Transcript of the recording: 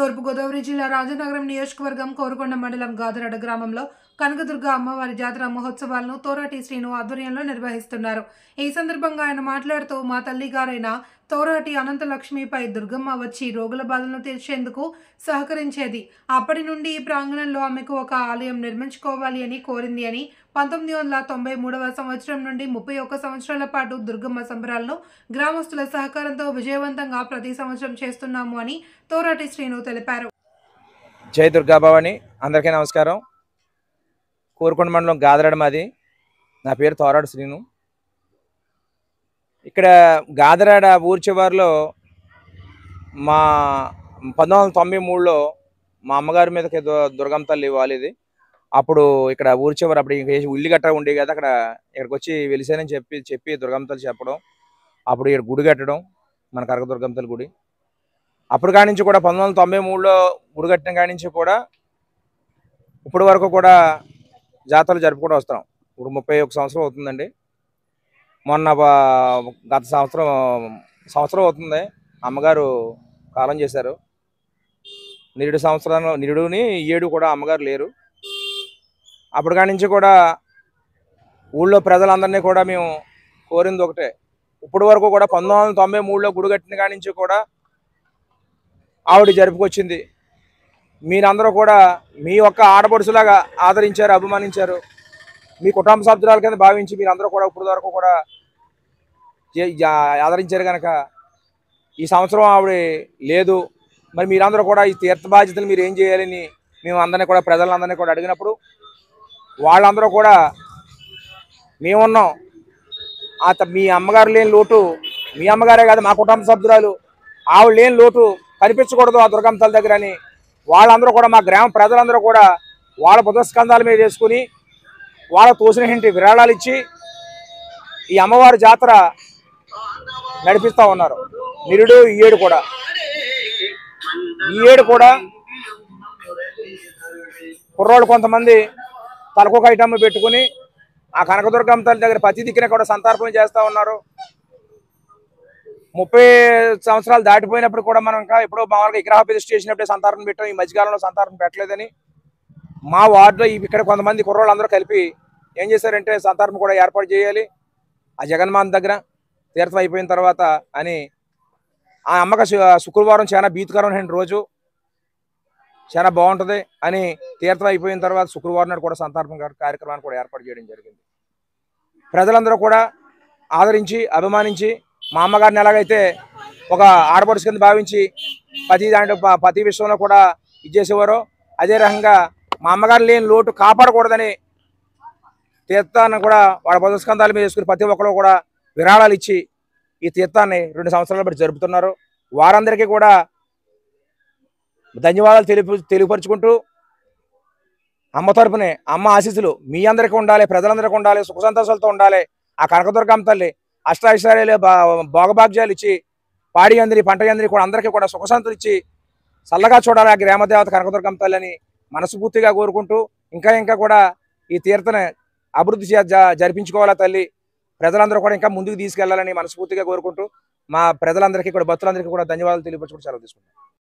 తూర్పు గోదావరి జిల్లా రాజనగరం నియోజకవర్గం కోరుకొండ మండలం గాదరడ గ్రామంలో కనకదుర్గ అమ్మవారి జాతర మహోత్సవాలను తోరాటి శ్రీను ఆధ్వర్యంలో నిర్వహిస్తున్నారు. ఈ సందర్భంగా ఆయన మాట్లాడుతూ మా తల్లి గారైన తోరాటి అనంతలక్ష్మిపై దుర్గమ్మ వచ్చి రోగుల బాధలను తీర్చేందుకు సహకరించేది. అప్పటి నుండి ఈ ప్రాంగణంలో ఆమెకు ఒక ఆలయం నిర్మించుకోవాలి అని కోరింది అని 1993వ సంవత్సరం నుండి 31 సంవత్సరాల పాటు దుర్గమ్మ సంబరాలను గ్రామస్తుల సహకారంతో విజయవంతంగా ప్రతి సంవత్సరం చేస్తున్నాము అని తోరాటి శ్రీను తెలిపారు. జై దుర్గా భవాని. అందరికీ నమస్కారం. కోరుకొండ మండలం గాదరడ మాది. నా పేరు తోరాటి శ్రీను. ఇక్కడ గాదరడ ఊరి చివరిలో మా 1993లో మా అమ్మగారి మీదకి దుర్గమ్మ తల్లి వాలేది. అప్పుడు ఇక్కడ ఊరి చివరి అప్పుడు ఇంకా ఇల్లు గట్ట ఉండే కదా, ఇక్కడికి వచ్చి వెలిసానని చెప్పి దుర్గమ్మ తల్లి చెప్పడం, అప్పుడు ఇక్కడ గుడి కట్టడం, మన కనక దుర్గమ్మ తల్లి గుడి. అప్పుడు కాడి నుంచి కూడా 1993లో గుడి కట్టిన కాడి నుంచి కూడా ఇప్పటి వరకు కూడా జాతరలు జరుపుకుంటూ వస్తున్నాం. ఇప్పుడు 31 సంవత్సరం అవుతుందండి. మొన్న గత సంవత్సరం అవుతుంది అమ్మగారు కాలం చేశారు. నిరుడుని 7 కూడా అమ్మగారు లేరు. అప్పుడు కాడి నుంచి కూడా ఊళ్ళో ప్రజలందరినీ కూడా మేము కోరింది ఒకటే, ఇప్పటి వరకు కూడా 1993లో గుడి కట్టిన కాడి నుంచి కూడా ఆవిడ జరుపుకొచ్చింది. మీరందరూ కూడా మీ యొక్క ఆడపడుచులాగా ఆదరించారు, అభిమానించారు. మీ కుటుంబ సభ్యురాల కింద భావించి మీరందరూ కూడా ఇప్పటి వరకు కూడా ఆదరించారు. కనుక ఈ సంవత్సరం ఆవిడ లేదు, మరి మీరందరూ కూడా ఈ తీర్థ బాధ్యతలు మీరు ఏం చేయాలని మేము అందరినీ కూడా ప్రజలందరినీ కూడా అడిగినప్పుడు వాళ్ళందరూ కూడా మేమున్నాం, మీ అమ్మగారు లేని లోటు, మీ అమ్మగారే కాదు మా కుటుంబ సభ్యురాలు ఆవిడ లేని లోటు కనిపించకూడదు ఆ దుర్గమ్మ తల్లి దగ్గర అని వాళ్ళందరూ కూడా, మా గ్రామ ప్రజలందరూ కూడా వాళ్ళ పుదస్కంధాల మీద వేసుకుని వాళ్ళ తోసిన ఇంటి విరాళాలు ఇచ్చి ఈ అమ్మవారి జాతర నడిపిస్తూ ఉన్నారు. నిరుడు ఈ ఏడు కూడా కుర్రోళ్ళు కొంతమంది తలకొక ఐటమ్ పెట్టుకుని ఆ కనకదుర్గమ్మ తల్లి దగ్గర ప్రతి దిక్కున కూడా సంతర్పణ చేస్తూ ఉన్నారు. 30 సంవత్సరాలు దాటిపోయినప్పుడు కూడా మనం ఇంకా ఎప్పుడో మామూలుగా విగ్రహ ప్రతిష్ఠ చేసినప్పుడే సంతర్పణ పెట్టాం. ఈ మధ్యకాలంలో సంతర్పణ పెట్టలేదని మా వార్డులో ఇక్కడ కొంతమంది కుర్రోళ్ళు అందరూ కలిపి ఏం చేశారంటే సంతర్పణ కూడా ఏర్పాటు చేయాలి ఆ జగన్మాత దగ్గర తీర్థం అయిపోయిన తర్వాత అని. ఆ అమ్మక శుక్రవారం చాలా భీతికరమైన రోజు, చాలా బాగుంటుంది అని తీర్థం అయిపోయిన తర్వాత శుక్రవారం నాడు కూడా సంతర్పణ కార్యక్రమాన్ని కూడా ఏర్పాటు చేయడం జరిగింది. ప్రజలందరూ కూడా ఆదరించి అభిమానించి మా అమ్మగారిని ఎలాగైతే ఒక ఆడపడుచు కింద భావించి ప్రతి విషయంలో కూడా ఇచ్చేసేవారో అదే రకంగా మా అమ్మగారు లేని లోటు కాపాడకూడదని తీర్థాన్ని కూడా వాళ్ళ పుదస్కంధాల మీద వేసుకుని ప్రతి ఒక్కరు కూడా విరాళాలు ఇచ్చి ఈ తీర్థాన్ని 2 సంవత్సరాల బట్టి జరుపుతున్నారు. వారందరికీ కూడా ధన్యవాదాలు తెలియపరుచుకుంటూ అమ్మ తరపునే అమ్మ ఆశీస్సులు మీ అందరికీ ఉండాలి, ప్రజలందరికీ ఉండాలి, సుఖ సంతోషాలతో ఉండాలి. ఆ కనకదుర్గమ్మ తల్లి అష్టైశ్వర్యాలు భోగభాగ్యాలు ఇచ్చి పాడి అందరి పంట అందరి కూడా అందరికీ కూడా సుఖశాంతులు ఇచ్చి చల్లగా చూడాలి ఆ గ్రామదేవత కనకదుర్గమ్మ తల్లి అని మనస్ఫూర్తిగా కోరుకుంటూ ఇంకా కూడా ఈ తీర్థను అభివృద్ధి జరిపించుకోవాలా తల్లి, ప్రజలందరూ కూడా ఇంకా ముందుకు తీసుకెళ్లాలని మనస్ఫూర్తిగా కోరుకుంటూ మా ప్రజలందరికీ కూడా భక్తులందరికీ కూడా ధన్యవాదాలు తెలియపరచుకుంటూ సెలవు తీసుకుంటాం.